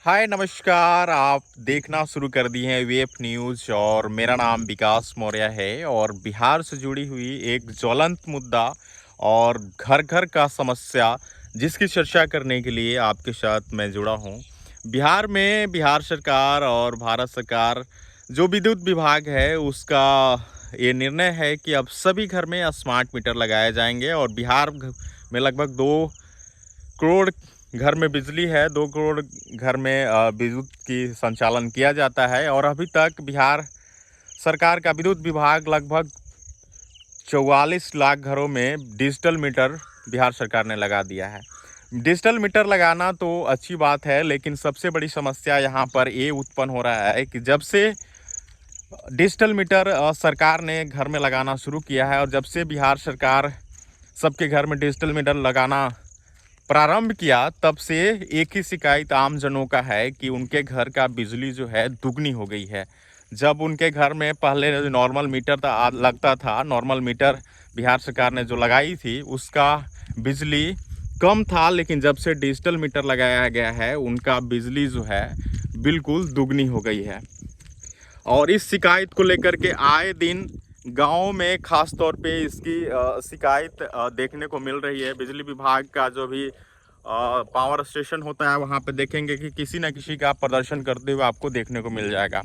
हाय नमस्कार। आप देखना शुरू कर दिए हैं वेब न्यूज़ और मेरा नाम विकास मौर्य है। और बिहार से जुड़ी हुई एक ज्वलंत मुद्दा और घर घर का समस्या जिसकी चर्चा करने के लिए आपके साथ मैं जुड़ा हूं। बिहार में बिहार सरकार और भारत सरकार जो विद्युत विभाग है उसका ये निर्णय है कि अब सभी घर में स्मार्ट मीटर लगाए जाएंगे। और बिहार में लगभग 2 करोड़ घर में बिजली है, 2 करोड़ घर में विद्युत की संचालन किया जाता है। और अभी तक बिहार सरकार का विद्युत विभाग लगभग 44 लाख घरों में डिजिटल मीटर बिहार सरकार ने लगा दिया है। डिजिटल मीटर लगाना तो अच्छी बात है, लेकिन सबसे बड़ी समस्या यहाँ पर ये उत्पन्न हो रहा है कि जब से डिजिटल मीटर सरकार ने घर में लगाना शुरू किया है और जब से बिहार सरकार सबके घर में डिजिटल मीटर लगाना प्रारंभ किया, तब से एक ही शिकायत आम जनों का है कि उनके घर का बिजली जो है दुगनी हो गई है। जब उनके घर में पहले जो नॉर्मल मीटर लगता था, नॉर्मल मीटर बिहार सरकार ने जो लगाई थी उसका बिजली कम था, लेकिन जब से डिजिटल मीटर लगाया गया है उनका बिजली जो है बिल्कुल दुगनी हो गई है। और इस शिकायत को लेकर के आए दिन गाँव में खास तौर पे इसकी शिकायत देखने को मिल रही है। बिजली विभाग का जो भी पावर स्टेशन होता है वहाँ पे देखेंगे कि किसी न किसी का प्रदर्शन करते हुए आपको देखने को मिल जाएगा।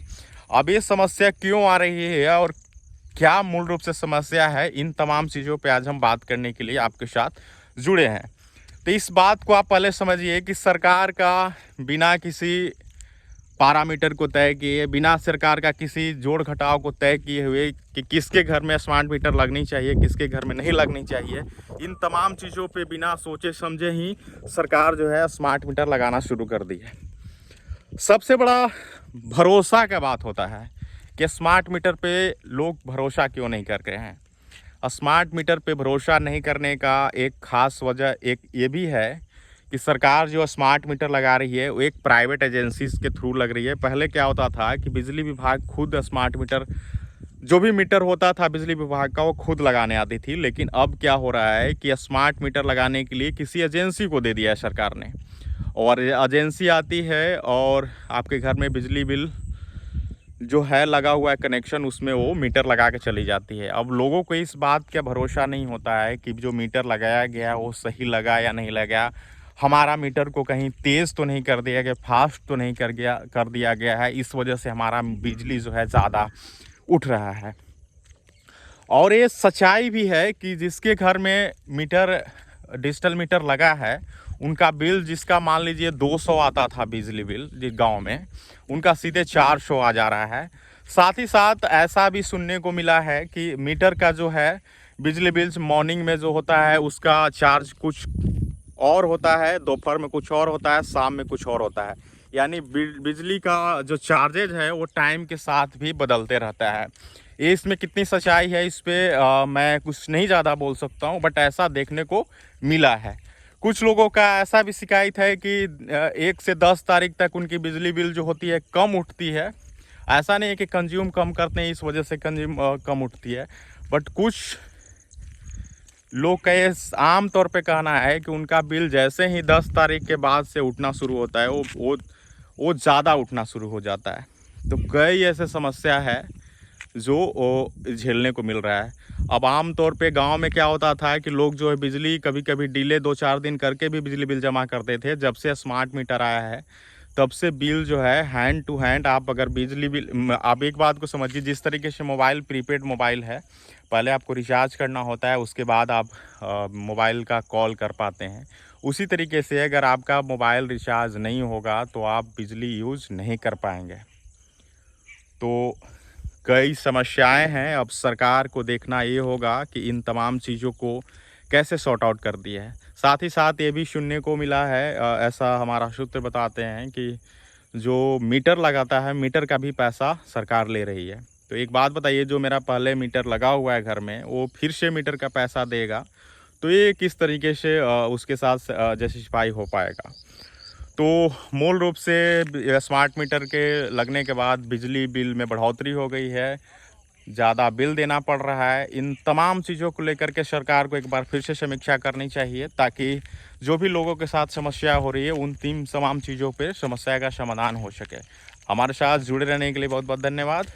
अब ये समस्या क्यों आ रही है और क्या मूल रूप से समस्या है, इन तमाम चीज़ों पे आज हम बात करने के लिए आपके साथ जुड़े हैं। तो इस बात को आप पहले समझिए कि सरकार का बिना किसी पैरामीटर को तय किए, बिना सरकार का किसी जोड़ घटाव को तय किए हुए कि किसके घर में स्मार्ट मीटर लगनी चाहिए, किसके घर में नहीं लगनी चाहिए, इन तमाम चीज़ों पे बिना सोचे समझे ही सरकार जो है स्मार्ट मीटर लगाना शुरू कर दी है। सबसे बड़ा भरोसा का बात होता है कि स्मार्ट मीटर पे लोग भरोसा क्यों नहीं कर रहे हैं। स्मार्ट मीटर पे भरोसा नहीं करने का एक ख़ास वजह एक ये भी है कि सरकार जो स्मार्ट मीटर लगा रही है वो एक प्राइवेट एजेंसीज के थ्रू लग रही है। पहले क्या होता था कि बिजली विभाग खुद स्मार्ट मीटर, जो भी मीटर होता था बिजली विभाग का, वो खुद लगाने आती थी। लेकिन अब क्या हो रहा है कि स्मार्ट मीटर लगाने के लिए किसी एजेंसी को दे दिया है सरकार ने, और एजेंसी आती है और आपके घर में बिजली बिल जो है लगा हुआ है कनेक्शन, उसमें वो मीटर लगा के चली जाती है। अब लोगों को इस बात का भरोसा नहीं होता है कि जो मीटर लगाया गया वो सही लगा या नहीं लगा, हमारा मीटर को कहीं तेज़ तो नहीं कर दिया गया, फास्ट तो नहीं कर दिया गया है, इस वजह से हमारा बिजली जो है ज़्यादा उठ रहा है। और ये सच्चाई भी है कि जिसके घर में मीटर डिजिटल मीटर लगा है उनका बिल, जिसका मान लीजिए 200 आता था बिजली बिल जिस गांव में, उनका सीधे 400 आ जा रहा है। साथ ही साथ ऐसा भी सुनने को मिला है कि मीटर का जो है बिजली बिल मॉर्निंग में जो होता है उसका चार्ज कुछ और होता है, दोपहर में कुछ और होता है, शाम में कुछ और होता है। यानी बिजली का जो चार्जेज है वो टाइम के साथ भी बदलते रहता है। ये इसमें कितनी सच्चाई है इस पे मैं कुछ नहीं ज़्यादा बोल सकता हूँ, बट ऐसा देखने को मिला है। कुछ लोगों का ऐसा भी शिकायत है कि 1 से 10 तारीख तक उनकी बिजली बिल जो होती है कम उठती है। ऐसा नहीं है कि कंज्यूम कम करते हैं इस वजह से कंज्यूम कम उठती है, बट कुछ लोग का ये आम तौर पे कहना है कि उनका बिल जैसे ही 10 तारीख के बाद से उठना शुरू होता है वो ज़्यादा उठना शुरू हो जाता है। तो कई ऐसे समस्या है जो झेलने को मिल रहा है। अब आम तौर पे गांव में क्या होता था कि लोग जो है बिजली कभी कभी डिले 2-4 दिन करके भी बिजली बिल जमा करते थे। जब से स्मार्ट मीटर आया है तब से बिल जो है हैंड टू हैंड, आप अगर बिजली बिल, आप एक बात को समझिए, जिस तरीके से मोबाइल प्रीपेड मोबाइल है, पहले आपको रिचार्ज करना होता है उसके बाद आप मोबाइल का कॉल कर पाते हैं, उसी तरीके से अगर आपका मोबाइल रिचार्ज नहीं होगा तो आप बिजली यूज़ नहीं कर पाएंगे। तो कई समस्याएं हैं। अब सरकार को देखना ये होगा कि इन तमाम चीज़ों को कैसे सॉर्ट आउट कर दिया है। साथ ही साथ ये भी सुनने को मिला है, ऐसा हमारा सूत्र बताते हैं कि जो मीटर लगाता है मीटर का भी पैसा सरकार ले रही है। तो एक बात बताइए, जो मेरा पहले मीटर लगा हुआ है घर में वो फिर से मीटर का पैसा देगा, तो ये किस तरीके से उसके साथ जस्टिफाई हो पाएगा। तो मूल रूप से स्मार्ट मीटर के लगने के बाद बिजली बिल में बढ़ोतरी हो गई है। ज़्यादा बिल देना पड़ रहा है। इन तमाम चीज़ों को लेकर के सरकार को एक बार फिर से समीक्षा करनी चाहिए, ताकि जो भी लोगों के साथ समस्या हो रही है उन तीन तमाम चीज़ों पे समस्या का समाधान हो सके। हमारे साथ जुड़े रहने के लिए बहुत बहुत धन्यवाद।